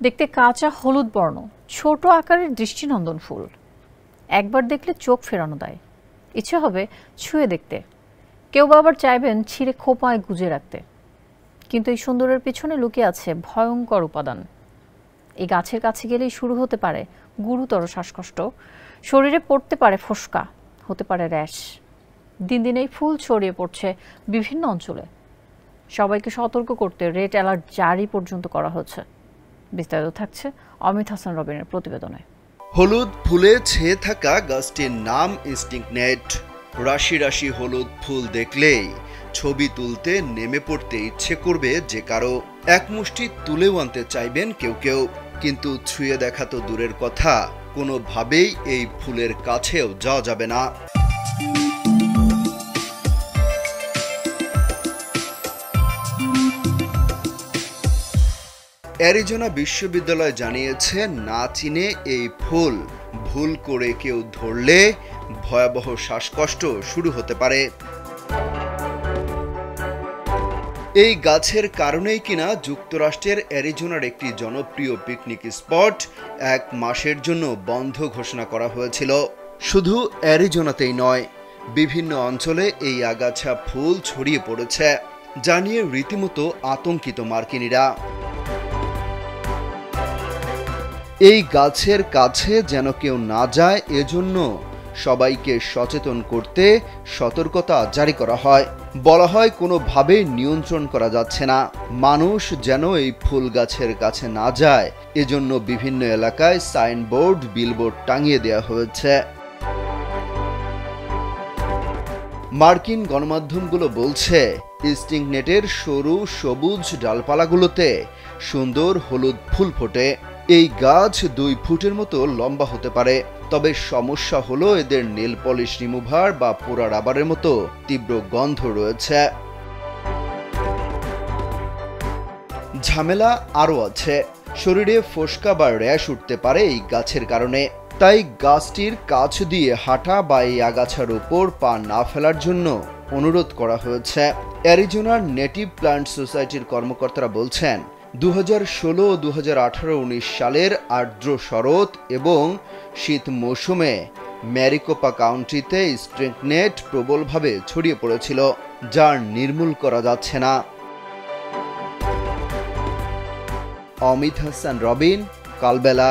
দেখতে কাঁচা হলুদ বর্ণ, ছোট আকারের দৃষ্টিনন্দন ফুল। একবার দেখলে চোখ ফেরানো দেয়, ইচ্ছে হবে ছুঁয়ে দেখতে। কেউ বা আবার চাইবেন ছিঁড়ে খোঁপায় গুজে রাখতে। কিন্তু এই সুন্দরের পিছনে লুকিয়ে আছে ভয়ঙ্কর উপাদান। এই গাছের কাছে গেলেই শুরু হতে পারে গুরুতর শ্বাসকষ্ট, শরীরে পড়তে পারে ফোস্কা, হতে পারে র্যাশ। দিন দিন এই ফুল ছড়িয়ে পড়ছে বিভিন্ন অঞ্চলে। সবাইকে সতর্ক করতে রেড অ্যালার্ট জারি পর্যন্ত করা হচ্ছে। বিস্তারিত থাকছে অমিত হাসান রবিনের প্রতিবেদনে। হলুদ ফুলে ছেয়ে থাকা গাছটির নাম ইনস্টিংনেট। রাশি রাশি হলুদ ফুল দেখলেই ছবি তুলতে নেমে পড়তে ইচ্ছে করবে যে কারো। এক মুষ্টি তুলেও আনতে চাইবেন কেউ কেউ, কিন্তু ছুঁয়ে দেখা তো দূরের কথা, কোনোভাবেই এই ফুলের কাছেও যাওয়া যাবে না। অ্যারিজোনা বিশ্ববিদ্যালয় জানিয়েছে, না চিনে এই ফুল ভুল করে কেউ ধরলে ভয়াবহ শ্বাসকষ্ট শুরু হতে পারে। এই গাছের কারণেই কিনা যুক্তরাষ্ট্রের অ্যারিজোনার একটি জনপ্রিয় পিকনিক স্পট 1 মাসের জন্য বন্ধ ঘোষণা করা হয়েছিল। শুধু অ্যারিজোনাতেই নয়, বিভিন্ন অঞ্চলে এই আগাছা ফুল ছড়িয়ে পড়েছে, যা নিয়ে রীতিমতো আতঙ্কিত মার্কিনীরা। এই গাছের কাছে যেন কেউ না যায়, এজন্য সবাইকে সচেতন করতে সতর্কতা জারি করা হয়। বলা হয় কোনোভাবেই নিয়ন্ত্রণ করা যাচ্ছে না, মানুষ যেন এই ফুল গাছের কাছে না যায়, এজন্য বিভিন্ন এলাকায় সাইনবোর্ড, বিলবোর্ড টাঙিয়ে দেওয়া হয়েছে। মার্কিন গণমাধ্যমগুলো বলছে, ইনস্টিংনেটের সরু সবুজ ডালপালাগুলোতে সুন্দর হলুদ ফুল ফোটে। এই গাছ 2 ফুটের মতো লম্বা হতে পারে, তবে সমস্যা হলো এদের নেল পলিশ রিমুভার বা পোড়া রাবারের মতো তীব্র গন্ধ রয়েছে। ঝামেলা আরও আছে, শরীরে ফোস্কা বা র্যাশ উঠতে পারে এই গাছের কারণে। তাই গাছটির কাছ দিয়ে হাঁটা বা এই আগাছার উপর পা না ফেলার জন্য অনুরোধ করা হয়েছে। অ্যারিজোনার নেটিভ প্লান্ট সোসাইটির কর্মকর্তারা বলছেন, 2016, 2018-19 সালের আর্দ্র শরৎ এবং শীত মৌসুমে ম্যারিকোপা কাউন্টিতে ইনস্টিংনেট প্রবলভাবে ছড়িয়ে পড়েছিল, যা নির্মূল করা যাচ্ছে না। অমিত হাসান রবিন, কালবেলা।